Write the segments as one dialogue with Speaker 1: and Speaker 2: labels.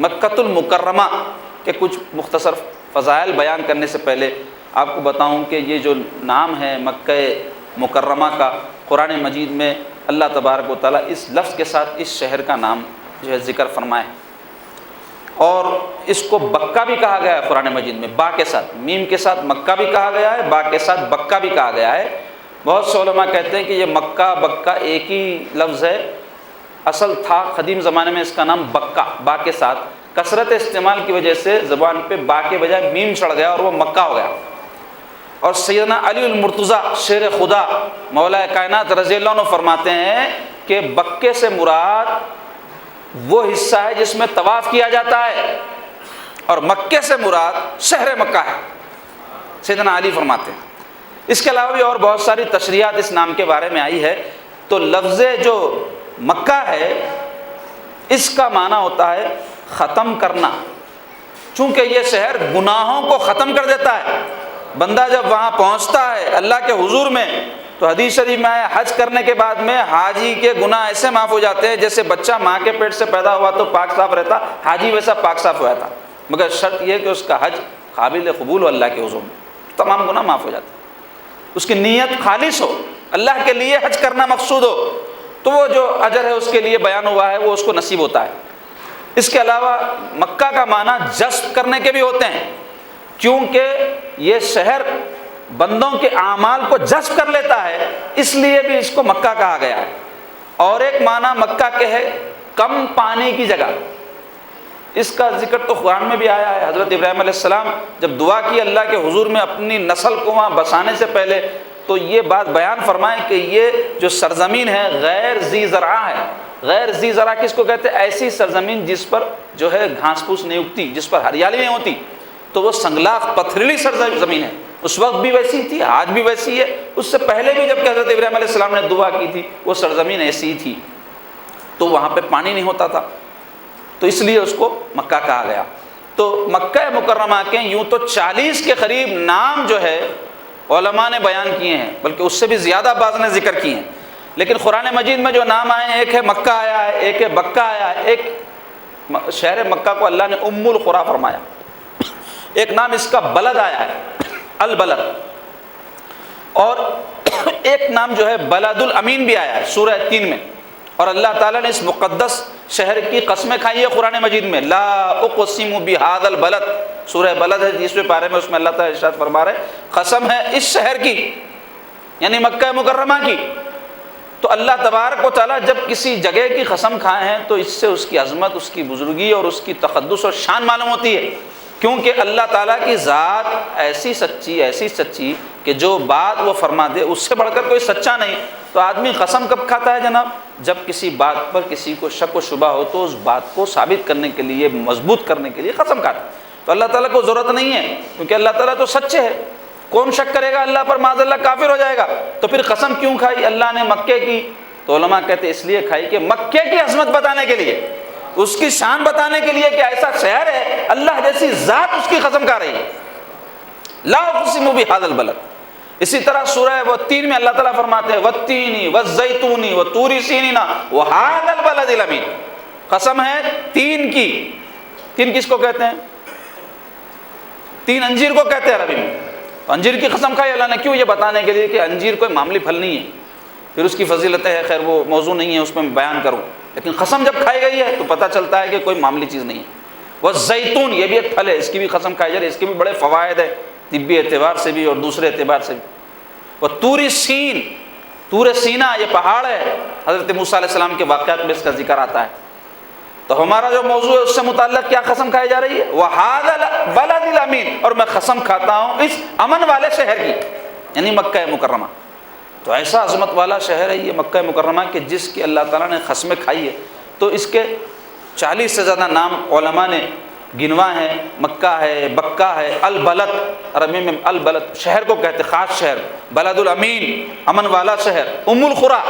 Speaker 1: مکۃ المکرمہ کے کچھ مختصر فضائل بیان کرنے سے پہلے آپ کو بتاؤں کہ یہ جو نام ہے مکہ مکرمہ کا، قرآن مجید میں اللہ تبارک و تعالیٰ اس لفظ کے ساتھ اس شہر کا نام جو ہے ذکر فرمائے، اور اس کو بکہ بھی کہا گیا ہے قرآن مجید میں، با کے ساتھ، میم کے ساتھ مکہ بھی کہا گیا ہے، با کے ساتھ بکہ بھی کہا گیا ہے۔ بہت سے علماء کہتے ہیں کہ یہ مکہ بکہ ایک ہی لفظ ہے، اصل تھا قدیم زمانے میں اس کا نام بکہ، با کے ساتھ، کثرت استعمال کی وجہ سے زبان پہ با کے بجائے میم چڑھ گیا اور وہ مکہ ہو گیا۔ اور سیدنا علی المرتضیٰ شیر خدا مولا کائنات رضی اللہ عنہ فرماتے ہیں کہ بکے سے مراد وہ حصہ ہے جس میں طواف کیا جاتا ہے، اور مکے سے مراد شہر مکہ ہے، سیدنا علی فرماتے ہیں۔ اس کے علاوہ بھی اور بہت ساری تشریحات اس نام کے بارے میں آئی ہے۔ تو لفظ جو مکہ ہے اس کا معنی ہوتا ہے ختم کرنا، چونکہ یہ شہر گناہوں کو ختم کر دیتا ہے۔ بندہ جب وہاں پہنچتا ہے اللہ کے حضور میں، تو حدیث شریف میں آیا حج کرنے کے بعد میں حاجی کے گناہ ایسے معاف ہو جاتے ہیں جیسے بچہ ماں کے پیٹ سے پیدا ہوا تو پاک صاف رہتا، حاجی ویسا پاک صاف ہوا تھا، مگر شرط یہ کہ اس کا حج قابل قبول ہو اللہ کے حضور میں، تمام گناہ معاف ہو جاتے ہیں۔ اس کی نیت خالص ہو، اللہ کے لیے حج کرنا مقصود ہو، تو وہ جو اجر ہے اس کے لیے بیان ہوا ہے وہ اس کو نصیب ہوتا ہے۔ اس کے علاوہ مکہ کا معنی جذب کرنے کے بھی ہوتے ہیں، کیونکہ یہ شہر بندوں کے اعمال کو جذب کر لیتا ہے، اس لیے بھی اس کو مکہ کہا گیا ہے۔ اور ایک معنی مکہ کے ہے کم پانی کی جگہ، اس کا ذکر تو قرآن میں بھی آیا ہے۔ حضرت ابراہیم علیہ السلام جب دعا کی اللہ کے حضور میں اپنی نسل کو وہاں بسانے سے پہلے، تو یہ بات بیان فرمائے کہ یہ جو سرزمین ہے غیر ذی زرع ہے۔ غیر ذی زرع کس کو کہتے ہیں؟ ایسی سرزمین جس پر جو ہے گھاس پھوس نہیں اگتی، جس پر ہریالی نہیں ہوتی، تو وہ سنگلاخ پتھریلی سرزمین ہے۔ اس وقت بھی ویسی تھی، آج بھی ویسی ہے، اس سے پہلے بھی جب کہ حضرت ابراہیم علیہ السلام نے دعا کی تھی وہ سرزمین ایسی تھی، تو وہاں پہ پانی نہیں ہوتا تھا، تو اس لیے اس کو مکہ کہا گیا۔ تو مکہ مکرمہ کے یوں تو 40 کے قریب نام جو ہے علماء نے بیان کیے ہیں، بلکہ اس سے بھی زیادہ بعض نے ذکر کیے ہیں، لیکن قرآن مجید میں جو نام آئے ہیں، ایک ہے مکہ آیا ہے، ایک ہے بکہ آیا ہے۔ ایک شہر مکہ کو اللہ نے ام القریٰ فرمایا، ایک نام اس کا بلد آیا ہے، البلد، اور ایک نام جو ہے بلد الامین بھی آیا ہے سورہ 3 میں۔ اور اللہ تعالیٰ نے اس مقدس شہر کی قسمیں کھائی ہے قرآن مجید میں، لا اقسم بہذا البلد، سورہ بلد ہے 30ویں پارے میں، اس میں اللہ تعالیٰ ارشاد فرما رہے قسم ہے اس شہر کی، یعنی مکہ مکرمہ کی۔ تو اللہ تبارک و تعالیٰ جب کسی جگہ کی قسم کھائے ہیں تو اس سے اس کی عظمت، اس کی بزرگی اور اس کی تقدس اور شان معلوم ہوتی ہے، کیونکہ اللہ تعالیٰ کی ذات ایسی سچی کہ جو بات وہ فرما دے اس سے بڑھ کر کوئی سچا نہیں۔ تو آدمی قسم کب کھاتا ہے جناب؟ جب کسی بات پر کسی کو شک و شبہ ہو تو اس بات کو ثابت کرنے کے لیے، مضبوط کرنے کے لیے قسم کھاتا ہے۔ تو اللہ تعالیٰ کو ضرورت نہیں ہے، کیونکہ اللہ تعالیٰ تو سچے ہے، کون شک کرے گا اللہ پر؟ معاذ اللہ کافر ہو جائے گا۔ تو پھر قسم کیوں کھائی اللہ نے مکے کی؟ تو علماء کہتے ہیں اس لیے کھائی کہ مکے کی عظمت بتانے کے لیے، اس کی شان بتانے کے لیے کہ ایسا شہر ہے اللہ جیسی ذات اس کی قسم کھا رہی ہے، لا اقسم بہذا البلد۔ اسی طرح سورہ والتین میں اللہ تعالیٰ فرماتے ہیں والتین والزیتون وطور سینین وہذا البلد الامین، قسم ہے تین کی۔ تین کس کو کہتے ہیں؟ تین انجیر کو کہتے ہیں عربی میں۔ تو انجیر کی قسم کھائی اللہ نے، کیوں؟ یہ بتانے کے لیے کہ انجیر کوئی معمولی پھل نہیں ہے، پھر اس کی فضیلتیں ہے، خیر وہ موضوع نہیں ہے اس میں بیان کروں، لیکن قسم جب کھائی گئی ہے تو پتہ چلتا ہے کہ کوئی معمولی چیز نہیں ہے۔ والزیتون، یہ بھی ایک پھل ہے، اس کی بھی قسم کھائی جا رہی ہے، اس کے بھی بڑے فوائد ہیں طبی اعتبار سے بھی اور دوسرے اعتبار سے بھی۔ وطور سین، طور سینا یہ پہاڑ ہے، حضرت موسیٰ علیہ السلام کے واقعات میں اس کا ذکر آتا ہے۔ تو ہمارا جو موضوع ہے اس سے متعلق کیا قسم کھائی جا رہی ہے؟ وہذا البلد الامین، اور میں قسم کھاتا ہوں اس امن والے شہر کی، یعنی مکہ مکرمہ۔ تو ایسا عظمت والا شہر ہے یہ مکہ مکرمہ کہ جس کی اللہ تعالیٰ نے قسمیں کھائی ہے۔ تو اس کے 40 سے زیادہ نام علماء نے گنوا ہے، مکہ ہے، بکہ ہے، البلد، عربی میں البلد شہر کو کہتے، خاص شہر، بلد الامین امن والا شہر، ام القریٰ،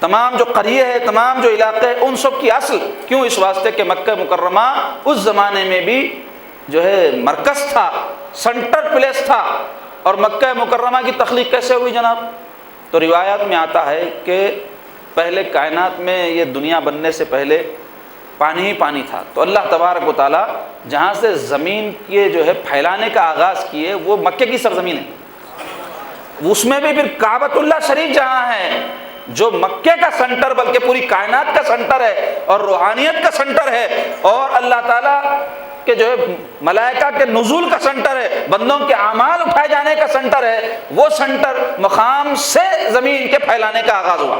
Speaker 1: تمام جو قریے ہیں، تمام جو علاقے ہیں ان سب کی اصل، کیوں؟ اس واسطے کہ مکہ مکرمہ اس زمانے میں بھی جو ہے مرکز تھا، سینٹر پلیس تھا۔ اور مکہ مکرمہ کی تخلیق کیسے ہوئی جناب؟ تو روایات میں آتا ہے کہ پہلے کائنات میں یہ دنیا بننے سے پہلے پانی ہی پانی تھا۔ تو اللہ تبارک و تعالیٰ جہاں سے زمین کے جو ہے پھیلانے کا آغاز کیے وہ مکے کی سرزمین ہے، اس میں بھی پھر کعبۃ اللہ شریف جہاں ہے جو مکے کا سنٹر بلکہ پوری کائنات کا سنٹر ہے اور روحانیت کا سنٹر ہے اور اللہ تعالیٰ کہ جو ہے ملائکہ کے نزول کا سنٹر ہے، بندوں کے اعمال اٹھائے جانے کا سنٹر ہے، وہ سنٹر مقام سے زمین کے پھیلانے کا آغاز ہوا۔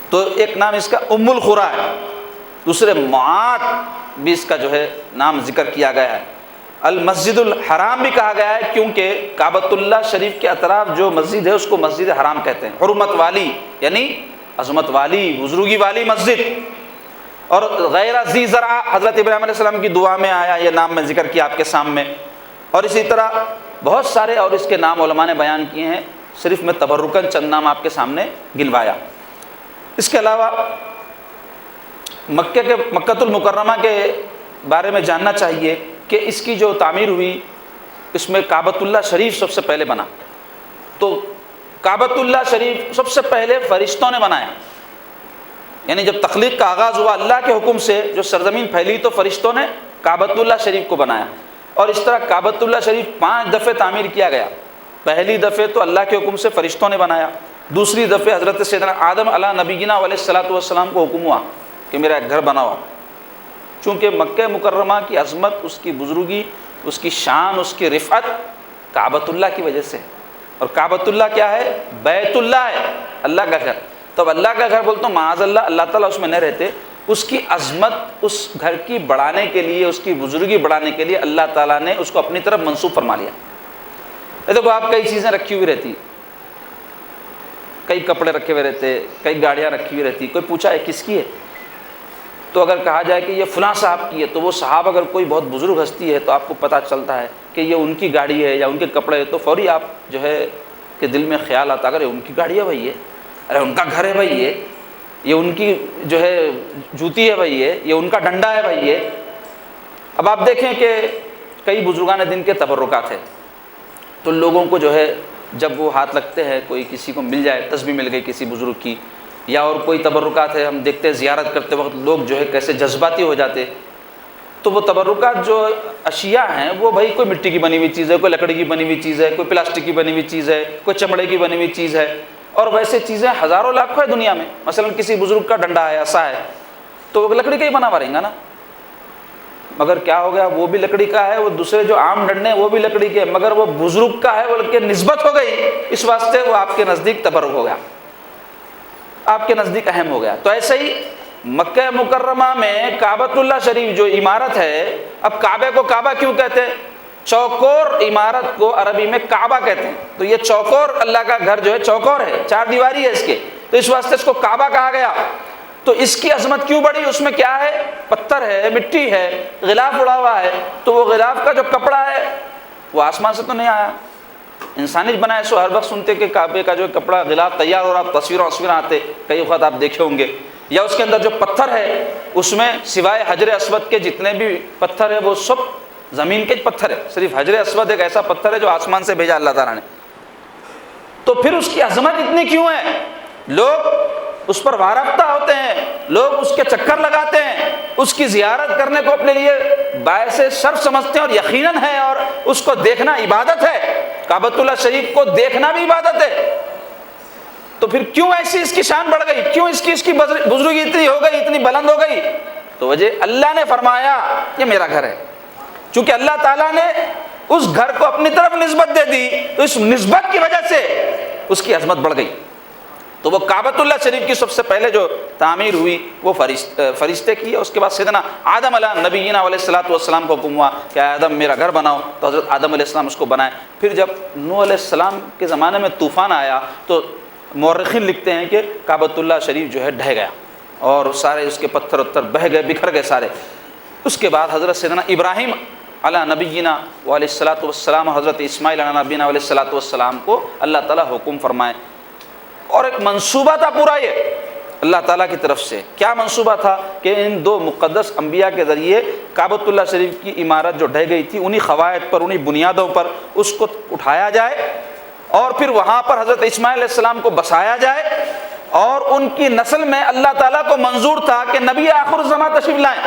Speaker 1: تو ایک نام اس کا ام القری ہے، دوسرے معاد بھی اس کا جو ہے نام ذکر کیا گیا ہے۔ المسجد الحرام بھی کہا گیا ہے کیونکہ کعبۃ اللہ شریف کے اطراف جو مسجد ہے اس کو مسجد حرام کہتے ہیں، حرمت والی یعنی عظمت والی، بزرگی والی مسجد۔ اور غیر ذی زرع حضرت ابراہیم علیہ السلام کی دعا میں آیا، یہ نام میں ذکر کیا آپ کے سامنے، اور اسی طرح بہت سارے اور اس کے نام علماء نے بیان کیے ہیں، صرف میں تبرکاً چند نام آپ کے سامنے گنوایا۔ اس کے علاوہ مکۃ المکرمہ کے بارے میں جاننا چاہیے کہ اس کی جو تعمیر ہوئی اس میں کعبۃ اللہ شریف سب سے پہلے بنا۔ تو کعبۃ اللہ شریف سب سے پہلے فرشتوں نے بنایا، یعنی جب تخلیق کا آغاز ہوا اللہ کے حکم سے جو سرزمین پھیلی تو فرشتوں نے کعبۃ اللہ شریف کو بنایا، اور اس طرح کعبۃ اللہ شریف 5 دفعے تعمیر کیا گیا۔ پہلی دفعہ تو اللہ کے حکم سے فرشتوں نے بنایا، دوسری دفعہ حضرت سیدنا آدم علیہ نبینا علیہ الصلوۃ والسلام کو حکم ہوا کہ میرا ایک گھر بناؤ، چونکہ مکہ مکرمہ کی عظمت، اس کی بزرگی، اس کی شان، اس کی رفعت کعبۃ اللہ کی وجہ سے ہے۔ اور کعبۃ اللہ کیا ہے؟ بیت اللہ ہے، اللہ کا گھر۔ تو اب اللہ کا گھر بولتا ہوں معاذ اللہ، اللہ تعالیٰ اس میں نہیں رہتے، اس کی عظمت اس گھر کی بڑھانے کے لیے، اس کی بزرگی بڑھانے کے لیے اللہ تعالیٰ نے اس کو اپنی طرف منسوب فرما لیا۔ دیکھو آپ کئی چیزیں رکھی ہوئی رہتی، کئی کپڑے رکھے ہوئے رہتے، کئی گاڑیاں رکھی ہوئی رہتی، کوئی پوچھا ہے کس کی ہے تو اگر کہا جائے کہ یہ فلاں صاحب کی ہے تو وہ صاحب اگر کوئی بہت بزرگ ہستی ہے تو آپ کو پتہ چلتا ہے کہ یہ ان کی گاڑی ہے یا ان کے کپڑے ہے، تو فوری آپ جو ہے کہ دل میں خیال آتا اگر ان کی گاڑی ہے بھائی، ارے ان کا گھر ہے بھائی، یہ ان کی جو ہے جوتی ہے بھائی، یہ ان کا ڈنڈا ہے بھائی۔ اب آپ دیکھیں کہ کئی بزرگان دین کے تبرکات ہیں، تو لوگوں کو جو ہے جب وہ ہاتھ لگتے ہیں، کوئی کسی کو مل جائے، تسبیح مل گئی کسی بزرگ کی، یا اور کوئی تبرکات ہے، ہم دیکھتے ہیں زیارت کرتے وقت لوگ جو ہے کیسے جذباتی ہو جاتے، تو وہ تبرکات جو اشیاء ہیں وہ بھائی کوئی مٹی کی بنی ہوئی چیز ہے، کوئی لکڑی کی بنی ہوئی چیز ہے، کوئی پلاسٹک کی بنی ہوئی چیز ہے، کوئی چمڑے کی بنی ہوئی چیز ہے، اور ویسے چیزیں ہزاروں لاکھوں ہے دنیا میں۔ مثلا کسی بزرگ کا ڈنڈا ہے، عصا ہے، تو وہ لکڑی کا ہی بنا ہوا رہیں گا نا، مگر کیا ہو گیا وہ بھی لکڑی کا ہے، وہ دوسرے جو عام ڈنڈے ہیں وہ بھی لکڑی کے، مگر وہ بزرگ کا ہے بلکہ نسبت ہو گئی، اس واسطے وہ آپ کے نزدیک تبرک ہو گیا، آپ کے نزدیک اہم ہو گیا۔ تو ایسے ہی مکہ مکرمہ میں کعبۃ اللہ شریف جو عمارت ہے، اب کعبے کو کعبہ کیوں کہتے ہیں؟ چوکور عمارت کو عربی میں کعبہ کہتے ہیں، تو یہ چوکور اللہ کا گھر جو ہے چوکور ہے، 4 دیواری ہے اس کے، تو اس واسطے اس کو کعبہ کہا گیا۔ تو اس کی عظمت کیوں بڑھی؟ اس میں کیا ہے؟ پتھر ہے، مٹی ہے، غلاف اڑا ہوا ہے، تو وہ غلاف کا جو کپڑا ہے وہ آسمان سے تو نہیں آیا، انسانی بنایا۔ سو ہر وقت سنتے کہ کعبے کا جو کپڑا غلاف تیار ہو رہا، تصویریں آتے کئی وقت آپ دیکھے ہوں گے، یا اس کے اندر جو پتھر ہے اس میں سوائے حجر اسود کے جتنے بھی پتھر ہے وہ سب زمین کے پتھر ہے، صرف حجر اسود ایک ایسا پتھر ہے جو آسمان سے بھیجا اللہ تعالیٰ نے۔ تو پھر اس کی عظمت اتنی کیوں ہے؟ لوگ اس پر وارفتہ ہوتے ہیں، لوگ اس کے چکر لگاتے ہیں، اس کی زیارت کرنے کو اپنے لیے باعث شرف سمجھتے ہیں، اور یقیناً ہے، اور اس کو دیکھنا عبادت ہے، کعبۃ اللہ شریف کو دیکھنا بھی عبادت ہے۔ تو پھر کیوں ایسی اس کی شان بڑھ گئی؟ کیوں اس کی بزرگی اتنی ہو گئی، اتنی بلند ہو گئی؟ تو وجہ اللہ نے فرمایا یہ میرا گھر ہے، چونکہ اللہ تعالیٰ نے اس گھر کو اپنی طرف نسبت دے دی، تو اس نسبت کی وجہ سے اس کی عظمت بڑھ گئی۔ تو وہ کعبۃ اللہ شریف کی سب سے پہلے جو تعمیر ہوئی وہ فرشتے کی، اس کے بعد سیدنا آدم علیہ نبینا علیہ الصلوۃ والسلام کو حکم ہوا کہ آدم میرا گھر بناؤ، تو حضرت آدم علیہ السلام اس کو بنائے۔ پھر جب نوح علیہ السلام کے زمانے میں طوفان آیا تو مورخین لکھتے ہیں کہ کعبۃ اللہ شریف جو ہے ڈھہ گیا، اور سارے اس کے پتھر بہہ گئے، بکھر گئے سارے۔ اس کے بعد حضرت سیدنا ابراہیم علیہ نبینا علیہ الصلوۃ والسلام، حضرت اسماعیل علیہ نبینا علیہ الصلوۃ والسلام کو اللہ تعالیٰ حکم فرمائے، اور ایک منصوبہ تھا پورا یہ اللہ تعالیٰ کی طرف سے۔ کیا منصوبہ تھا؟ کہ ان 2 مقدس انبیاء کے ذریعے کعبۃ اللہ شریف کی عمارت جو ڈھہ گئی تھی انہی قواعد پر، انہی بنیادوں پر اس کو اٹھایا جائے، اور پھر وہاں پر حضرت اسماعیل علیہ السلام کو بسایا جائے، اور ان کی نسل میں اللہ تعالیٰ کو منظور تھا کہ نبی آخر الزماں تشریف لائیں،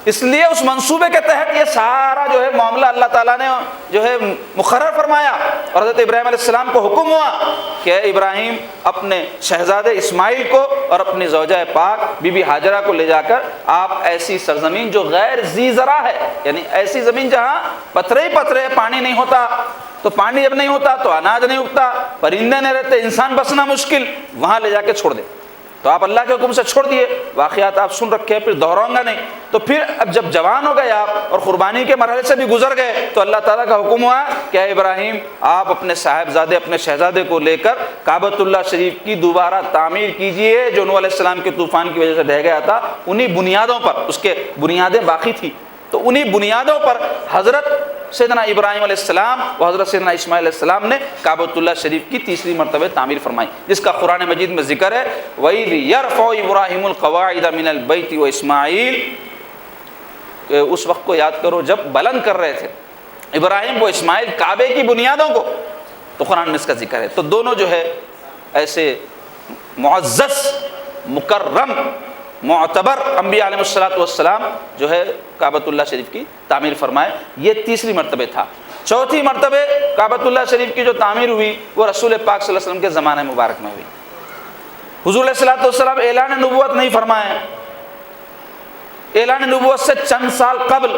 Speaker 1: اس لیے اس منصوبے کے تحت یہ سارا جو ہے معاملہ اللہ تعالیٰ نے جو ہے مقرر فرمایا، اور حضرت ابراہیم علیہ السلام کو حکم ہوا کہ اے ابراہیم اپنے شہزادے اسماعیل کو اور اپنی زوجہ پاک بی بی ہاجرہ کو لے جا کر آپ ایسی سرزمین جو غیر ذی زرع ہے، یعنی ایسی زمین جہاں پتھرے ہی پتھرے، پانی نہیں ہوتا، تو پانی جب نہیں ہوتا تو اناج نہیں اگتا، پرندے نہیں رہتے، انسان بسنا مشکل، وہاں لے جا کے چھوڑ دے۔ تو آپ اللہ کے حکم سے چھوڑ دیے، واقعات آپ سن رکھے، پھر دہراؤں گا نہیں۔ تو پھر اب جب جوان ہو گئے آپ اور قربانی کے مرحلے سے بھی گزر گئے، تو اللہ تعالیٰ کا حکم ہوا کہ اے ابراہیم آپ اپنے صاحبزادے، اپنے شہزادے کو لے کر کعبۃ اللہ شریف کی دوبارہ تعمیر کیجئے، جو نوح علیہ السلام کے طوفان کی وجہ سے ڈھہ گیا تھا، انہی بنیادوں پر، اس کے بنیادیں باقی تھی، تو انہی بنیادوں پر حضرت سیدنا ابراہیم علیہ السلام و حضرت سیدنا اسماعیل علیہ السلام نے کعبۃ اللہ شریف کی تیسری مرتبہ تعمیر فرمائی، جس کا قرآن مجید میں ذکر ہے وَإِذْ يَرْفَعُ إِبْرَاهِيمُ الْقَوَاعِدَ مِنَ الْبَيْتِ وَإِسْمَاعِيلُ، کہ اس وقت کو یاد کرو جب بلند کر رہے تھے ابراہیم و اسماعیل کعبے کی بنیادوں کو، تو قرآن میں اس کا ذکر ہے۔ تو دونوں جو ہے ایسے معزز، مکرم، معتبر انبیاء علیہ السلام جو ہے کعبۃ اللہ شریف کی تعمیر فرمائے، یہ تیسری مرتبہ تھا۔ چوتھی مرتبہ کعبۃ اللہ شریف کی جو تعمیر ہوئی وہ رسول پاک صلی اللہ علیہ وسلم کے زمانے مبارک میں ہوئی۔ حضور علیہ السلام اعلان نبوت نہیں فرمائے، اعلان نبوت سے چند سال قبل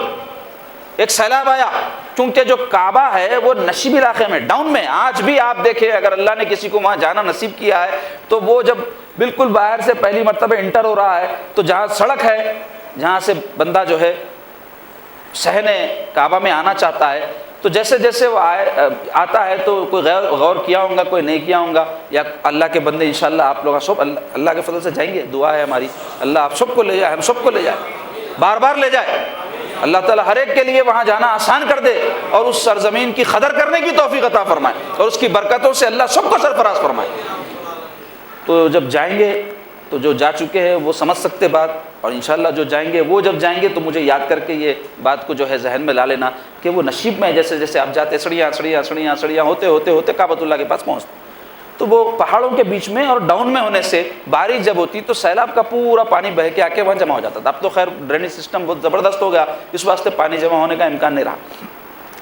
Speaker 1: ایک سیلاب آیا، کیونکہ جو کعبہ ہے وہ نشیب علاقے میں، ڈاؤن میں، آج بھی آپ دیکھیں اگر اللہ نے کسی کو وہاں جانا نصیب کیا ہے تو وہ جب بالکل باہر سے پہلی مرتبہ انٹر ہو رہا ہے تو جہاں سڑک ہے، جہاں سے بندہ جو ہے صحن کعبہ میں آنا چاہتا ہے، تو جیسے جیسے وہ آتا ہے تو کوئی غور کیا ہوں گا، کوئی نہیں کیا ہوں گا، یا اللہ کے بندے انشاءاللہ آپ لوگ سب اللہ کے فضل سے جائیں گے، دعا ہے ہماری اللہ آپ سب کو لے جائے، ہم سب کو لے جائے، بار بار لے جائے، اللہ تعالیٰ ہر ایک کے لیے وہاں جانا آسان کر دے اور اس سرزمین کی قدر کرنے کی توفیق عطا فرمائے اور اس کی برکتوں سے اللہ سب کو سرفراز فرمائے۔ تو جب جائیں گے تو جو جا چکے ہیں وہ سمجھ سکتے بات، اور انشاءاللہ جو جائیں گے وہ جب جائیں گے تو مجھے یاد کر کے یہ بات کو جو ہے ذہن میں لا لینا کہ وہ نشیب میں جیسے جیسے آپ جاتے سڑیاں ہوتے کعبۃ اللہ کے پاس پہنچتے، تو وہ پہاڑوں کے بیچ میں اور ڈاؤن میں ہونے سے بارش جب ہوتی تو سیلاب کا پورا پانی بہہ کے آ کے وہاں جمع ہو جاتا تھا۔ اب تو خیر ڈرینیج سسٹم بہت زبردست ہو گیا، اس واسطے پانی جمع ہونے کا امکان نہیں رہا،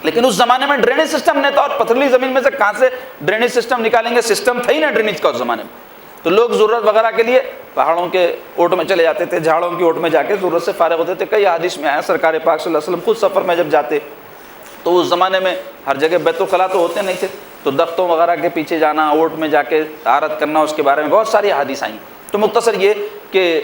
Speaker 1: لیکن اس زمانے میں ڈرینیج سسٹم نہیں تھا، اور پتھریلی زمین میں سے کہاں سے ڈرینیج سسٹم نکالیں گے، سسٹم تھا ہی نہ ڈرینیج کا اس زمانے میں، تو لوگ ضرورت وغیرہ کے لیے پہاڑوں کے اوٹ میں چلے جاتے تھے، جھاڑوں کی اوٹ میں جا کے ضرورت سے فارغ ہوتے تھے۔ کئی حدیث میں آیا سرکار پاک صلی اللہ علیہ وسلم خود سفر میں جب جاتے تو اس زمانے میں ہر جگہ بیت الخلاء تو ہوتے نہیں تھے، تو درختوں وغیرہ کے پیچھے جانا، اوٹ میں جا کے طہارت کرنا، اس کے بارے میں بہت ساری حدیث آئیں۔ تو مختصر یہ کہ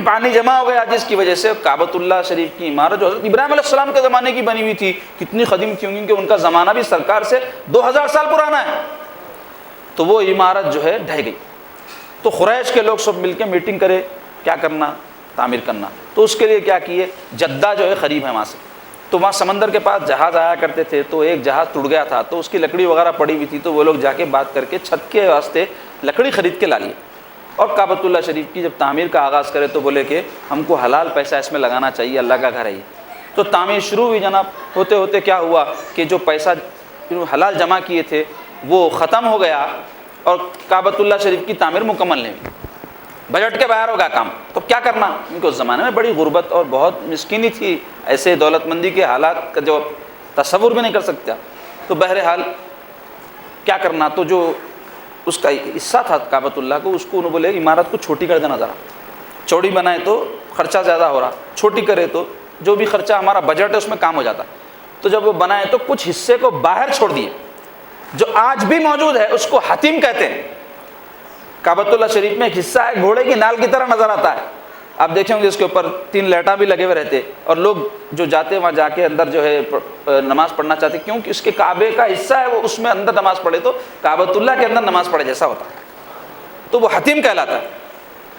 Speaker 1: پانی جمع ہو گیا جس کی وجہ سے کعبۃ اللہ شریف کی عمارت جو حضرت ابراہیم علیہ السلام کے زمانے کی بنی ہوئی تھی، کتنی قدیم تھی، کیونکہ ان کا زمانہ بھی سرکار سے 2000 سال پرانا ہے، تو وہ عمارت جو ہے ڈھہ گئی۔ تو قریش کے لوگ سب مل کے میٹنگ کرے کیا کرنا، تعمیر کرنا، تو اس کے لیے کیا کیے، جدہ جو ہے قریب ہے وہاں سے، تو وہاں سمندر کے پاس جہاز آیا کرتے تھے، تو ایک جہاز ٹوٹ گیا تھا تو اس کی لکڑی وغیرہ پڑی ہوئی تھی، تو وہ لوگ جا کے بات کر کے چھت کے واسطے لکڑی خرید کے لا لیے، اور کعبۃ اللہ شریف کی جب تعمیر کا آغاز کرے تو بولے کہ ہم کو حلال پیسہ اس میں لگانا چاہیے، اللہ کا گھر ہے یہ، تو تعمیر شروع ہوئی جناب۔ ہوتے ہوتے کیا ہوا کہ جو پیسہ حلال جمع کیے تھے وہ ختم ہو گیا اور کعبۃ اللہ شریف کی تعمیر مکمل نہیں ہوئی، بجٹ کے باہر ہوگا کام، تو کیا کرنا، کیونکہ اس زمانے میں بڑی غربت اور بہت مسکینی تھی، ایسے دولت مندی کے حالات کا جو تصور بھی نہیں کر سکتا، تو بہرحال کیا کرنا، تو جو اس کا حصہ تھا کعبۃ اللہ کو، اس کو انہوں بولے عمارت کو چھوٹی کر دینا، ذرا چوڑی بنائے تو خرچہ زیادہ ہو رہا، چھوٹی کرے تو جو بھی خرچہ ہمارا بجٹ ہے اس میں کام ہو جاتا، تو جب وہ بنائے تو کچھ حصے کو باہر چھوڑ دیے، جو آج بھی موجود ہے اس کو حتیم کہتے ہیں۔ کعبۃ اللہ شریف میں ایک حصہ ہے گھوڑے کی نال کی طرح نظر آتا ہے، آپ دیکھیں گے اس کے اوپر 3 لیٹاں بھی لگے ہوئے رہتے، اور لوگ جو جاتے وہاں جا کے اندر جو ہے نماز پڑھنا چاہتے، کیونکہ اس کے کعبے کا حصہ ہے وہ، اس میں اندر نماز پڑھے تو کعبۃ اللہ کے اندر نماز پڑھے جیسا ہوتا ہے، تو وہ حتیم کہلاتا ہے۔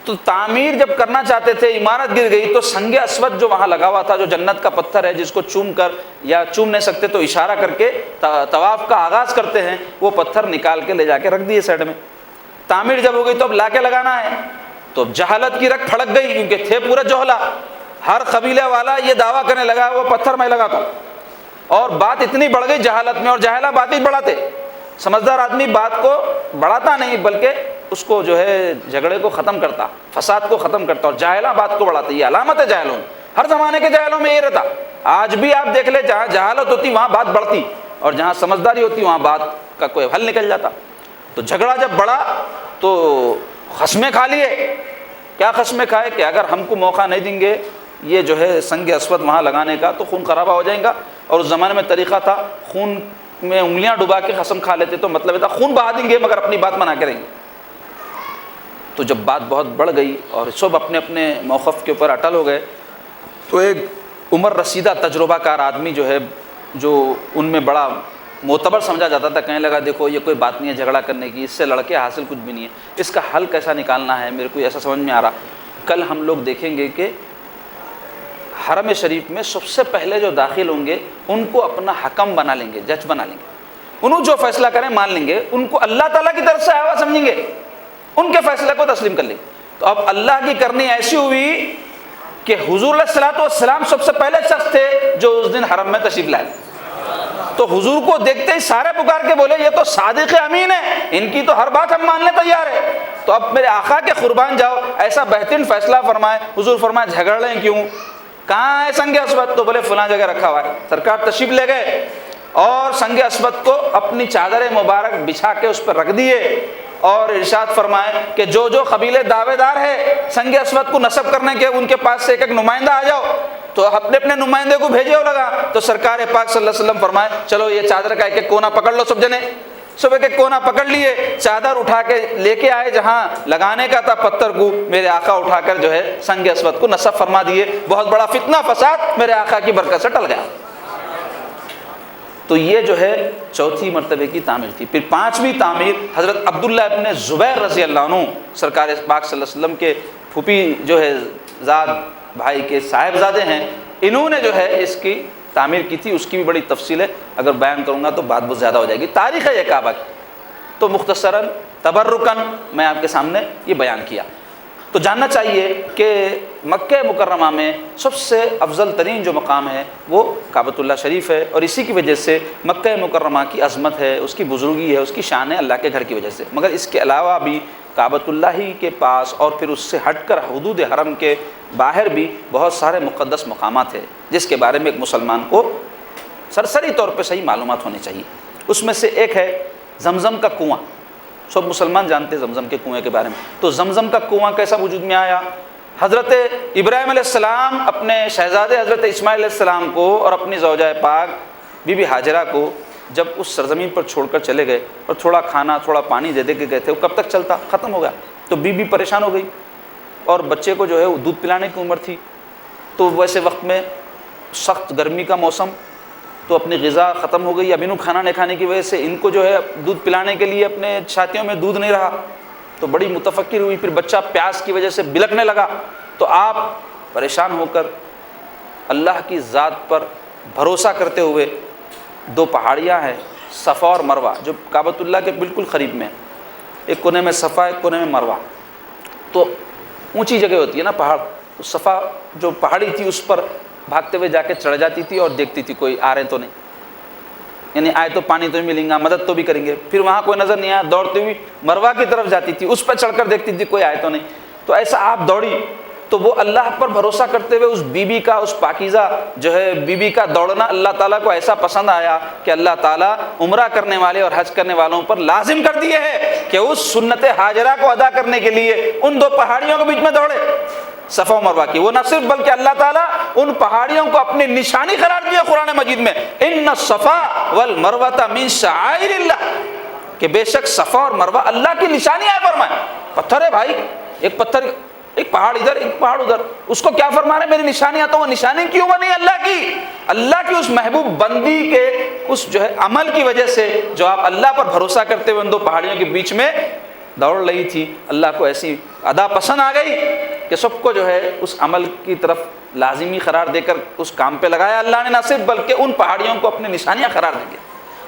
Speaker 1: تو تعمیر جب کرنا چاہتے تھے، عمارت گر گئی تو سنگ اسود جو وہاں لگا ہوا تھا، جو جنت کا پتھر ہے جس کو چوم کر یا چوم نہیں سکتے تو اشارہ کر کے طواف کا آغاز کرتے ہیں، وہ پتھر نکال کے لے جا کے رکھ دیے سائڈ میں۔ تعمیر جب ہو گئی تو اب لا کے لگانا ہے، تو جہالت کی رگ پھڑک گئی، کیونکہ تھے پورا جوہلا، ہر قبیلے والا یہ دعویٰ کرنے لگا وہ پتھر میں لگاتا ہوں، اور بات اتنی بڑھ گئی جہالت میں، اور جاہلہ بات ہی بڑھاتے، سمجھدار آدمی بات کو بڑھاتا نہیں بلکہ اس کو جو ہے جھگڑے کو ختم کرتا، فساد کو ختم کرتا، اور جاہلاں بات کو بڑھاتا. یہ علامت ہے جاہلوں، ہر زمانے کے جاہلوں میں یہ رہتا. آج بھی آپ دیکھ لیں جہاں جہالت ہوتی وہاں بات بڑھتی، اور جہاں سمجھداری ہوتی وہاں بات کا کوئی حل نکل جاتا. تو جھگڑا جب بڑھا تو قسمیں کھا لیے. کیا قسمیں کھائے کہ اگر ہم کو موقع نہیں دیں گے یہ جو ہے سنگ اسود وہاں لگانے کا تو خون خرابہ ہو جائے گا. اور اس زمانے میں طریقہ تھا خون میں انگلیاں ڈبا کے قسم کھا لیتے، تو مطلب تھا خون بہا دیں گے مگر اپنی بات منا کے رہیں گے. تو جب بات بہت بڑھ گئی اور سب اپنے اپنے موقف کے اوپر اٹل ہو گئے، تو ایک عمر رسیدہ تجربہ کار آدمی جو ہے، جو ان میں بڑا معتبر سمجھا جاتا تھا، کہنے لگا دیکھو یہ کوئی بات نہیں ہے جھگڑا کرنے کی، اس سے لڑ کے حاصل کچھ بھی نہیں ہے، اس کا حل کیسا نکالنا ہے میرے کو ایسا سمجھ میں آ رہا. کل ہم لوگ دیکھیں گے کہ حرم شریف میں سب سے پہلے جو داخل ہوں گے ان کو اپنا حکم بنا لیں گے، جج بنا لیں گے، انہوں جو فیصلہ کریں مان لیں گے، ان کو اللہ تعالیٰ کی طرف سے آیا ہوا سمجھیں گے، ان کے فیصلے کو تسلیم کر لیں گے. تو اب اللہ کی کرنی ایسی ہوئی کہ حضور علیہ الصلوۃ والسلام سب سے پہلے شخص تھے جو اس دن حرم میں تشریف لائے. تو حضور کو دیکھتے ہی سارے پکار کے بولے یہ تو صادق امین ہے، ان کی تو ہر بات ہم ماننے تیار ہے. تو اب میرے آقا کے قربان جاؤ، ایسا بہترین فیصلہ فرمائے. حضور فرمائے جھگڑ رہے ہیں کیوں؟ کہاں ہے سنگ اسود؟ تو بولے فلاں جگہ رکھا ہوا ہے. سرکار تشریف لے گئے اور سنگ اسود کو اپنی چادر مبارک بچھا کے اس پر رکھ دیے، اور ارشاد فرمائے کہ جو جو قبیلے دعوے دار ہے سنگ اسود کو نصب کرنے کے، ان کے پاس سے ایک ایک نمائندہ آ جاؤ. تو اپنے اپنے نمائندے کو بھیجے ہو لگا. تو سرکار پاک صلی اللہ علیہ وسلم فرمائے چلو یہ چادر کا ایک ایک کونا پکڑ لو. سب جنے سب ایک ایک کونا پکڑ لیے، چادر اٹھا کے لے کے آئے جہاں لگانے کا تھا پتھر کو، میرے آقا اٹھا کر جو ہے سنگ اسود کو نصب فرما دیے. بہت بڑا فتنہ فساد میرے آقا کی برکت سے ٹل گیا. تو یہ جو ہے چوتھی مرتبے کی تعمیر تھی. پھر پانچویں تعمیر حضرت عبداللہ ابن زبیر رضی اللہ عنہ، سرکار پاک صلی اللہ علیہ وسلم کے پھوپھی جو ہے زاد بھائی کے صاحبزادے ہیں، انہوں نے جو ہے اس کی تعمیر کی تھی. اس کی بھی بڑی تفصیل ہے، اگر بیان کروں گا تو بات بہت زیادہ ہو جائے گی. تاریخ ہے یہ کعبہ کی، تو مختصراً تبرکاً میں آپ کے سامنے یہ بیان کیا. تو جاننا چاہیے کہ مکہ مکرمہ میں سب سے افضل ترین جو مقام ہے وہ کعبۃ اللہ شریف ہے، اور اسی کی وجہ سے مکہ مکرمہ کی عظمت ہے، اس کی بزرگی ہے، اس کی شان ہے اللہ کے گھر کی وجہ سے. مگر اس کے علاوہ بھی کعبۃ اللہ ہی کے پاس اور پھر اس سے ہٹ کر حدود حرم کے باہر بھی بہت سارے مقدس مقامات ہیں جس کے بارے میں ایک مسلمان کو سرسری طور پہ صحیح معلومات ہونی چاہیے. اس میں سے ایک ہے زمزم کا کنواں. سب مسلمان جانتے ہیں زمزم کے کنویں کے بارے میں. تو زمزم کا کنواں کیسا وجود میں آیا؟ حضرت ابراہیم علیہ السلام اپنے شہزادے حضرت اسماعیل علیہ السلام کو اور اپنی زوجہ پاک بی بی ہاجرہ کو جب اس سرزمین پر چھوڑ کر چلے گئے اور تھوڑا کھانا تھوڑا پانی دے کے گئے تھے، وہ کب تک چلتا؟ ختم ہو گیا. تو بی پریشان ہو گئی، اور بچے کو جو ہے وہ دودھ پلانے کی عمر تھی. تو ویسے وقت میں سخت گرمی کا موسم، تو اپنی غذا ختم ہو گئی. اب انہوں کھانا نہیں کھانے کی وجہ سے ان کو جو ہے دودھ پلانے کے لیے اپنے چھاتیوں میں دودھ نہیں رہا. تو بڑی متفکر ہوئی. پھر بچہ پیاس کی وجہ سے بلکنے لگا. تو آپ پریشان ہو کر اللہ کی ذات پر بھروسہ کرتے ہوئے، دو پہاڑیاں ہیں صفا اور مروہ جو کعبۃ اللہ کے بالکل قریب میں، ایک کونے میں صفا ایک کونے میں مروہ. تو اونچی جگہ ہوتی ہے نا پہاڑ، تو صفا جو پہاڑی تھی اس پر بھاگتے ہوئے جا کے چڑھ جاتی تھی اور دیکھتی تھی کوئی آ رہے تو نہیں، یعنی آئے تو پانی تو ملیں گا، مدد تو بھی کریں گے. پھر وہاں کوئی نظر نہیں آیا، دوڑتی ہوئی مروہ کی طرف جاتی تھی، اس پہ چڑھ کر دیکھتی تھی کوئی آئے تو نہیں. تو ایسا آپ دوڑی. تو وہ اللہ پر بھروسہ کرتے ہوئے اس بی بی کا، اس پاکیزہ جو ہے بی بی کا دوڑنا اللہ تعالیٰ کو ایسا پسند آیا کہ اللہ تعالیٰ عمرہ کرنے والے اور حج کرنے والوں پر لازم کر دیے ہے کہ اس سنت ہاجرہ کو ادا کرنے کے لیے ان دو پہاڑیوں کے بیچ میں دوڑے، صفا و مروہ کی. وہ نہ صرف بلکہ اللہ تعالیٰ ان پہاڑیوں کو اپنی نشانی قرار دیا قرآن مجید میں، ان الصفا والمروہ من شعائر اللہ، کہ بے شک صفا اور مروہ اللہ کی نشانی ہے. فرمائے پتھر ہے بھائی، ایک پتھر، ایک پہاڑ ادھر ایک پہاڑ ادھر، اس کو کیا فرما رہے؟ میری نشانیاں. تو وہ نشانی کیوں بنی؟ اللہ کی اس محبوب بندی کے اس جو ہے عمل کی وجہ سے، جو آپ اللہ پر بھروسہ کرتے ہوئے ان دو پہاڑیوں کے بیچ میں دوڑ رہی تھی. اللہ کو ایسی ادا پسند آ گئی کہ سب کو جو ہے اس عمل کی طرف لازمی قرار دے کر اس کام پہ لگایا اللہ نے، نہ صرف بلکہ ان پہاڑیوں کو اپنی نشانیاں قرار دیں گے.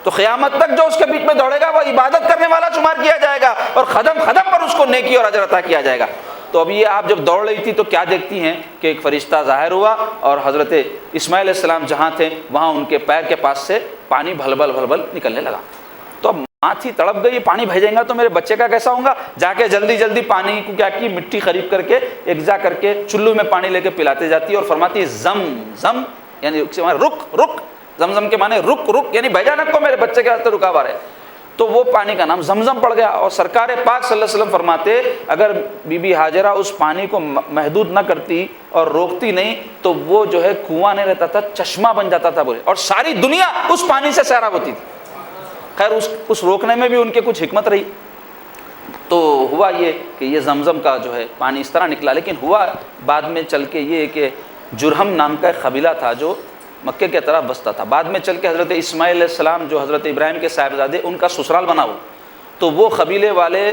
Speaker 1: تو قیامت تک جو اس کے بیچ میں دوڑے گا وہ عبادت کرنے والا شمار کیا جائے گا، اور قدم قدم پر اس کو نیکی اور اجر عطا کیا جائے گا. تو اب یہ آپ جب دوڑ رہی تھی تو کیا دیکھتی ہیں کہ ایک فرشتہ ظاہر ہوا، اور حضرت اسماعیل علیہ السلام جہاں تھے وہاں ان کے پیر کے پاس سے پانی بھل بھل نکلنے لگا. تو اب ماں تھی تڑپ گئی، پانی بھیجیں گا تو میرے بچے کا کیسا ہوگا، جا کے جلدی جلدی پانی کو کیا کی، مٹی خرید کر کے ایک جا کر کے چلو میں پانی لے کے پلاتے جاتی ہے اور فرماتی ہے زم زم، یعنی رک رک، زمزم کے معنی رک رک، یعنی بھیجا نہ کو، میرے بچے کے راستے رکاوا رہے. تو وہ پانی کا نام زمزم پڑ گیا. اور سرکار پاک صلی اللہ علیہ وسلم فرماتے اگر بی بی ہاجرہ اس پانی کو محدود نہ کرتی اور روکتی نہیں تو وہ جو ہے کنواں نہیں رہتا تھا، چشمہ بن جاتا تھا بولے، اور ساری دنیا اس پانی سے سیراب ہوتی تھی. خیر اس روکنے میں بھی ان کے کچھ حکمت رہی. تو ہوا یہ کہ یہ زمزم کا جو ہے پانی اس طرح نکلا. لیکن ہوا بعد میں چل کے یہ کہ جرہم نام کا ایک قبیلہ تھا جو مکے کے طرف بستا تھا. بعد میں چل کے حضرت اسماعیل علیہ السلام جو حضرت ابراہیم کے صاحبزادے ان کا سسرال بنا ہوا، تو وہ قبیلے والے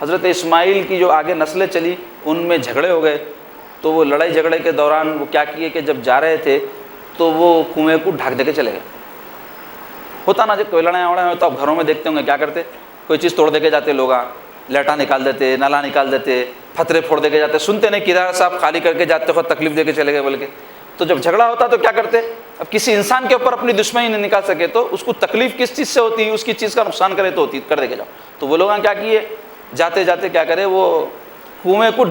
Speaker 1: حضرت اسماعیل کی جو آگے نسلیں چلی ان میں جھگڑے ہو گئے. تو وہ لڑائی جھگڑے کے دوران وہ کیا کیے کہ جب جا رہے تھے تو وہ کنویں کو ڈھک دے کے چلے گئے. ہوتا نا جب کوئی لڑائی وڑائی ہو تو آپ گھروں میں دیکھتے ہوں گے کیا کرتے، کوئی چیز توڑ دے کے جاتے لوگ، لیٹا نکال دیتے، نالا نکال دیتے، پھترے پھوڑ دے کے جاتے، سنتے نہیں کرایہ صاحب خالی کر کے جاتے خود تکلیف دے کے چلے گئے بول کے. تو جب جھگڑا ہوتا تو کیا کرتے، اب کسی انسان کے اوپر اپنی دشمنی نہیں نکال سکے تو اس کو تکلیف کس چیز سے ہوتی ہے، اس کی چیز کا نقصان کرے تو ہوتی کر دے کے جاؤ. تو وہ لوگ کیا کیے، جاتے جاتے کیا کرے، وہ کنویں کو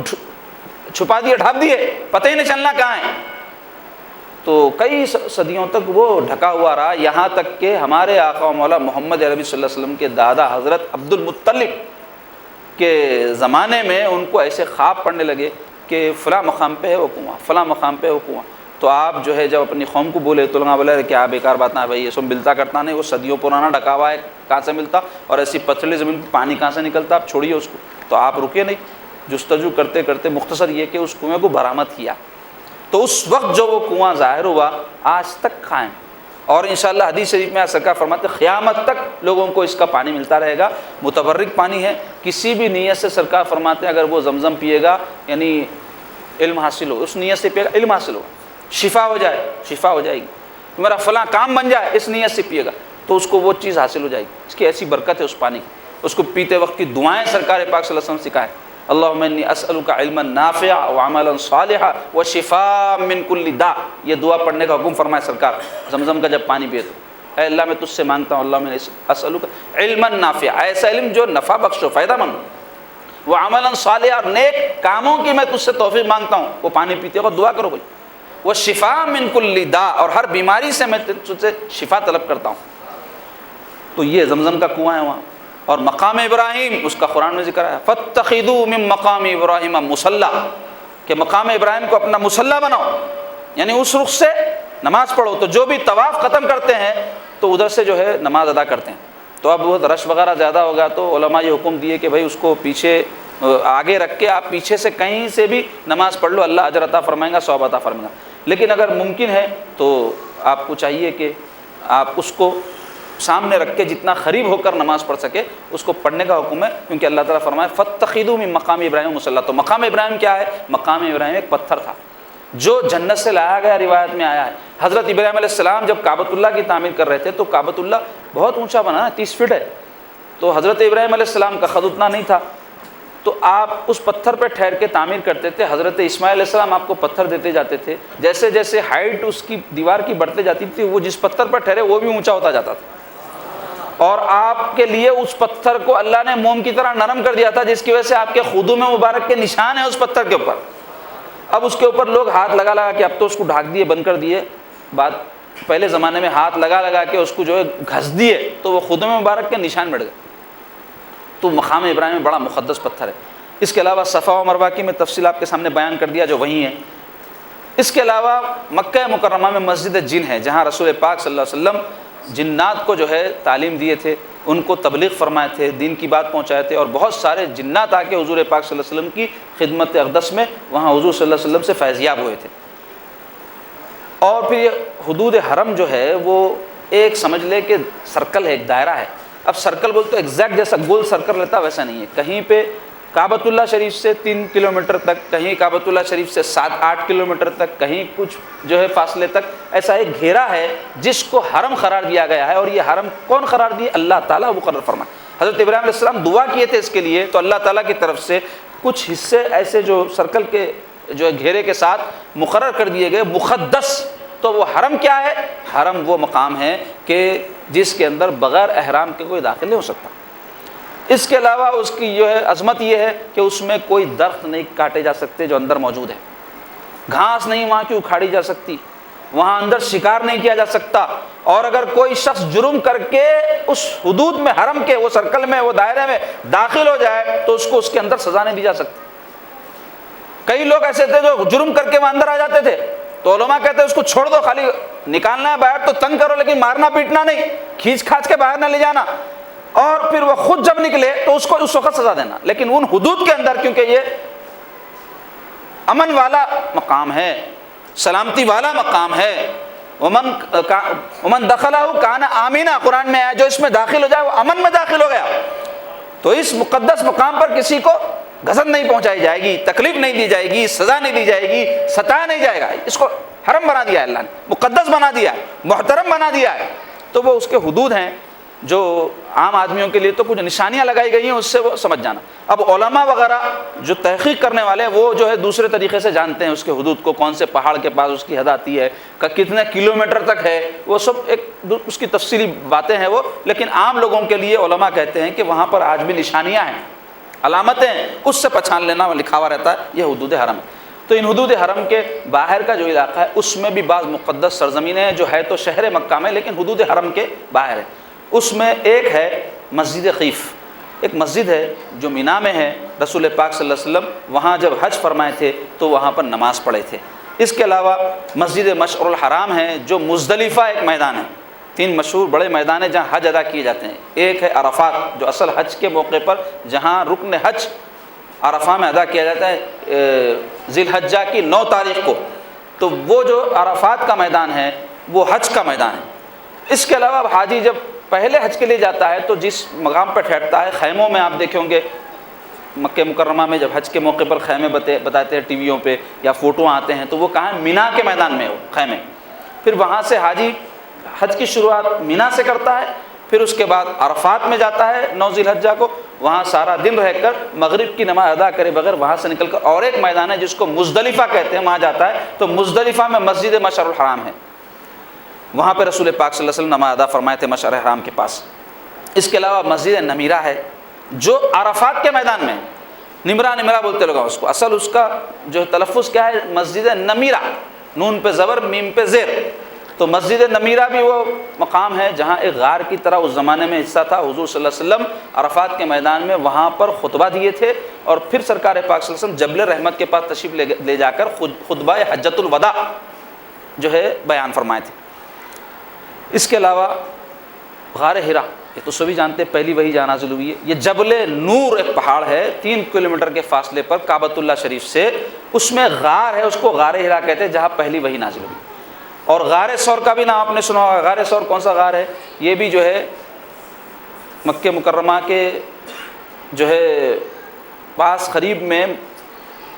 Speaker 1: چھپا دیے، ڈھانپ دیے، پتہ ہی نہیں چلنا کہاں ہے. تو کئی صدیوں تک وہ ڈھکا ہوا رہا، یہاں تک کہ ہمارے آقا و مولا محمد عربی صلی اللہ علیہ وسلم کے دادا حضرت عبد المطلب کے زمانے میں ان کو ایسے خواب پڑنے لگے کہ فلاں مقام پہ ہے وہ کنواں، فلاں مقام پہ ہے وہ کنواں. تو آپ جو ہے جب اپنی قوم کو بولے تو لوگ بولے کہ آپ بیکار بات نہ ہے بھائی، یہ سب ملتا کرتا نہیں، وہ صدیوں پرانا ڈھکا ہوا ہے، کہاں سے ملتا، اور ایسی پتھریلی زمین پہ پانی کہاں سے نکلتا، آپ چھوڑیے اس کو. تو آپ رکے نہیں، جستجو کرتے کرتے مختصر یہ کہ اس کنویں کو برآمد کیا. تو اس وقت جو وہ کنواں ظاہر ہوا آج تک قائم، اور انشاءاللہ حدیث شریف میں سرکار فرماتے قیامت تک لوگوں کو اس کا پانی ملتا رہے گا. متبرک پانی ہے، کسی بھی نیت سے سرکار فرماتے ہیں اگر وہ زمزم پیے گا یعنی علم حاصل ہو، اس نیت سے پیے گا علم حاصل ہوگا، شفا ہو جائے، شفا ہو جائے گی، میرا فلاں کام بن جائے، اس نیت سے پیے گا تو اس کو وہ چیز حاصل ہو جائے گی. اس کی ایسی برکت ہے اس پانی کی. اس کو پیتے وقت کی دعائیں سرکار پاک صلی اللہ علیہ وسلم سکھائے، اللہم انی اسألک علما نافعا وعملا صالحا وشفاء من کل داء. یہ دعا پڑھنے کا حکم فرمائے سرکار زمزم کا جب پانی پیے تو. اے اللہ میں تجھ سے مانگتا ہوں، اللہم انی اسألک علما نافعا، ایسا علم جو نفع بخش ہو، فائدہ مند، وعملا صالحا، اور نیک کاموں کی میں تجھ سے توفیق مانگتا ہوں. وہ پانی پیتے وقت دعا کرو بھائی. وشفاء من کل داء، اور ہر بیماری سے میں تجھ سے شفا طلب کرتا ہوں. تو یہ زمزم کا کنواں ہے وہاں. اور مقام ابراہیم اس کا قرآن میں ذکر ہے، فاتخذوا من مقام ابراہیم مصلی، کہ مقام ابراہیم کو اپنا مصلی بناؤ، یعنی اس رخ سے نماز پڑھو. تو جو بھی طواف ختم کرتے ہیں تو ادھر سے جو ہے نماز ادا کرتے ہیں. تو اب بہت رش وغیرہ زیادہ ہوگا تو علماء یہ حکم دیے کہ بھائی اس کو پیچھے آگے رکھ کے آپ پیچھے سے کہیں سے بھی نماز پڑھ لو، اللہ اجر عطا فرمائے گا، ثواب عطا فرمائے گا. لیکن اگر ممکن ہے تو آپ کو چاہیے کہ آپ اس کو سامنے رکھ کے جتنا قریب ہو کر نماز پڑھ سکے اس کو پڑھنے کا حکم ہے، کیونکہ اللہ تعالیٰ فرمائے فاتخذوا من مقام ابراہیم مصلی. تو مقام ابراہیم کیا ہے؟ مقام ابراہیم ایک پتھر تھا جو جنت سے لایا گیا، روایت میں آیا ہے. حضرت ابراہیم علیہ السلام جب کعبۃ اللہ کی تعمیر کر رہے تھے تو کعبۃ اللہ بہت اونچا بنا، 30 فٹ ہے. تو حضرت ابراہیم علیہ السلام کا قد اتنا نہیں تھا، تو آپ اس پتھر پہ ٹھہر کے تعمیر کرتے تھے. حضرت اسماعیل علیہ السلام آپ کو پتھر دیتے جاتے تھے، جیسے جیسے ہائٹ اس کی دیوار کی بڑھتے جاتی تھی وہ جس پتھر پر ٹھہرے وہ بھی اونچا ہوتا جاتا تھا. اور آپ کے لیے اس پتھر کو اللہ نے موم کی طرح نرم کر دیا تھا، جس کی وجہ سے آپ کے خدوم مبارک کے نشان ہیں اس پتھر کے اوپر. اب اس کے اوپر لوگ ہاتھ لگا لگا کے، اب تو اس کو ڈھانک دیے، بند کر دیے، بعد پہلے زمانے میں ہاتھ لگا لگا کے اس کو جو ہے گھس دیے تو وہ خدوم مبارک کے نشان بڑھ گئے. تو مقام ابراہیم میں بڑا مقدس پتھر ہے. اس کے علاوہ صفا و مروہ کی میں تفصیل آپ کے سامنے بیان کر دیا جو وہیں ہے. اس کے علاوہ مکہ مکرمہ میں مسجد جن ہے، جہاں رسول پاک صلی اللہ علیہ وسلم جنات کو جو ہے تعلیم دیے تھے، ان کو تبلیغ فرمائے تھے، دین کی بات پہنچائے تھے، اور بہت سارے جنات آ کے حضور پاک صلی اللہ علیہ وسلم کی خدمت اقدس میں وہاں حضور صلی اللہ علیہ وسلم سے فیضیاب ہوئے تھے. اور پھر یہ حدود حرم جو ہے وہ ایک سمجھ لے کہ سرکل ہے، ایک دائرہ ہے. اب سرکل بولتے تو ایگزیکٹ جیسا گول سرکل رہتا ویسا نہیں ہے. کہیں پہ کعبۃ اللہ شریف سے 3 کلومیٹر تک، کہیں کعبۃ اللہ شریف سے 7-8 کلومیٹر تک، کہیں کچھ جو ہے فاصلے تک، ایسا ایک گھیرا ہے جس کو حرم قرار دیا گیا ہے. اور یہ حرم کون قرار دیے؟ اللہ تعالیٰ مقرر فرمائے. حضرت ابراہیم علیہ السلام دعا کیے تھے اس کے لیے، تو اللہ تعالیٰ کی طرف سے کچھ حصے ایسے جو سرکل کے جو گھیرے کے ساتھ مقرر کر دیے گئے مقدس. تو وہ حرم کیا ہے؟ حرم وہ مقام ہے کہ جس کے اندر بغیر احرام کے کوئی داخل نہیں ہو سکتا۔ اس کے علاوہ اس کی جو ہے عظمت یہ ہے کہ اس میں کوئی درخت نہیں کاٹے جا سکتے جو اندر موجود ہے، گھاس نہیں وہاں کی اکھاڑی جا سکتی، وہاں اندر شکار نہیں کیا جا سکتا، اور اگر کوئی شخص جرم کر کے اس حدود میں، حرم کے وہ سرکل میں، وہ دائرے میں داخل ہو جائے تو اس کو اس کے اندر سزا نہیں دی جا سکتی۔ کئی لوگ ایسے تھے جو جرم کر کے وہاں اندر آ جاتے تھے، تو علماء کہتے ہیں اس کو چھوڑ دو، خالی نکالنا ہے باہر تو تنگ کرو، لیکن مارنا پیٹنا نہیں، کھینچ کھانچ کے باہر نہ لے جانا، اور پھر وہ خود جب نکلے تو اس کو اس وقت سزا دینا، لیکن ان حدود کے اندر، کیونکہ یہ امن والا مقام ہے، سلامتی والا مقام ہے۔ ومن دخلہ کان آمنا، قرآن میں آیا جو اس میں داخل ہو جائے وہ امن میں داخل ہو گیا۔ تو اس مقدس مقام پر کسی کو غضب نہیں پہنچائی جائے گی، تکلیف نہیں دی جائے گی، سزا نہیں دی جائے گی، ستایا نہیں جائے گا۔ اس کو حرم بنا دیا ہے اللہ نے، مقدس بنا دیا ہے، محترم بنا دیا ہے۔ تو وہ اس کے حدود ہیں جو عام آدمیوں کے لیے تو کچھ نشانیاں لگائی گئی ہیں، اس سے وہ سمجھ جانا۔ اب علماء وغیرہ جو تحقیق کرنے والے ہیں وہ جو ہے دوسرے طریقے سے جانتے ہیں اس کے حدود کو، کون سے پہاڑ کے پاس اس کی حد آتی ہے، کتنے کلومیٹر تک ہے، وہ سب ایک اس کی تفصیلی باتیں ہیں وہ، لیکن عام لوگوں کے لیے علماء کہتے ہیں کہ وہاں پر آج بھی نشانیاں ہیں، علامتیں، اس سے پہچان لینا وہ لکھا ہوا رہتا ہے، یہ حدود حرم ہے۔ تو ان حدود حرم کے باہر کا جو علاقہ ہے اس میں بھی بعض مقدس سرزمینیں ہیں جو ہے تو شہر مکہ میں، لیکن حدود حرم کے باہر ہے۔ اس میں ایک ہے مسجد خیف، ایک مسجد ہے جو مینا میں ہے، رسول پاک صلی اللہ علیہ وسلم وہاں جب حج فرمائے تھے تو وہاں پر نماز پڑھے تھے۔ اس کے علاوہ مسجد مشعر الحرام ہے جو مزدلفہ ایک میدان ہے، 3 مشہور بڑے میدان ہیں جہاں حج ادا کیے جاتے ہیں۔ ایک ہے عرفات جو اصل حج کے موقع پر جہاں رکن حج عرفہ میں ادا کیا جاتا ہے ذی الحجہ کی 9 تاریخ کو، تو وہ جو عرفات کا میدان ہے وہ حج کا میدان ہے۔ اس کے علاوہ حاجی جب پہلے حج کے لیے جاتا ہے تو جس مقام پر ٹھہرتا ہے، خیموں میں آپ دیکھیں گے مکہ مکرمہ میں جب حج کے موقع پر خیمے بتاتے ہیں ٹی ویوں پہ یا فوٹو آتے ہیں، تو وہ کہاں ہے؟ مینا کے میدان میں خیمے۔ پھر وہاں سے حاجی حج کی شروعات مینا سے کرتا ہے، پھر اس کے بعد عرفات میں جاتا ہے 9 ذی الحجہ کو، وہاں سارا دن رہ کر مغرب کی نماز ادا کرے بغیر وہاں سے نکل کر اور ایک میدان ہے جس کو مزدلفہ کہتے ہیں، وہاں جاتا ہے۔ تو مزدلفہ میں مسجد مشعر الحرام ہے، وہاں پہ رسول پاک صلی اللہ علیہ وسلم نماز ادا فرمائے تھے مشعر حرام کے پاس۔ اس کے علاوہ مسجد نمیرہ ہے جو عرفات کے میدان میں، نمرہ بولتے لوگ اس کو، اصل اس کا جو تلفظ کیا ہے؟ مسجد نمیرہ، نون پہ زبر میم پہ زیر۔ تو مسجد نمیرہ بھی وہ مقام ہے جہاں ایک غار کی طرح اس زمانے میں حصہ تھا، حضور صلی اللہ علیہ وسلم عرفات کے میدان میں وہاں پر خطبہ دیے تھے، اور پھر سرکار پاک صلی اللہ علیہ وسلم جبل رحمت کے پاس تشریف لے جا کر خطبہ حجۃ الوداع جو ہے بیان فرمائے تھے۔ اس کے علاوہ غار حرا، یہ تو سبھی جانتے ہیں پہلی وحی جہاں نازل ہوئی ہے، یہ جبل نور ایک پہاڑ ہے 3 کلومیٹر کے فاصلے پر کعبۃ اللہ شریف سے، اس میں غار ہے، اس کو غار حرا کہتے ہیں جہاں پہلی وحی نازل ہوئی۔ اور غار ثور کا بھی نام آپ نے سنا ہوگا، غار ثور کون سا غار ہے؟ یہ بھی جو ہے مکہ مکرمہ کے جو ہے پاس قریب میں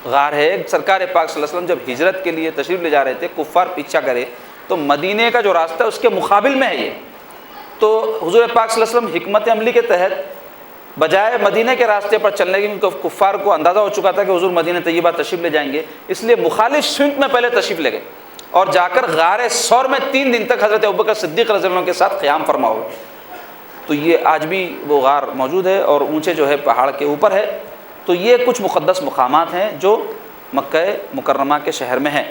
Speaker 1: غار ہے۔ سرکار پاک صلی اللہ علیہ وسلم جب ہجرت کے لیے تشریف لے جا رہے تھے، کفار پیچھا کرے تو مدینے کا جو راستہ ہے اس کے مقابل میں ہے یہ، تو حضور پاک صلی اللہ علیہ وسلم حکمت عملی کے تحت بجائے مدینہ کے راستے پر چلنے کی، کیونکہ کفار کو اندازہ ہو چکا تھا کہ حضور مدینہ طیبہ تشریف لے جائیں گے، اس لیے مخالف سمت میں پہلے تشریف لے گئے اور جا کر غار ثور میں 3 دن تک حضرت ابوبکر صدیق رضی اللہ عنہ کے ساتھ قیام فرما ہوئے۔ تو یہ آج بھی وہ غار موجود ہے اور اونچے جو ہے پہاڑ کے اوپر ہے۔ تو یہ کچھ مقدس مقامات ہیں جو مکہ مکرمہ کے شہر میں ہیں۔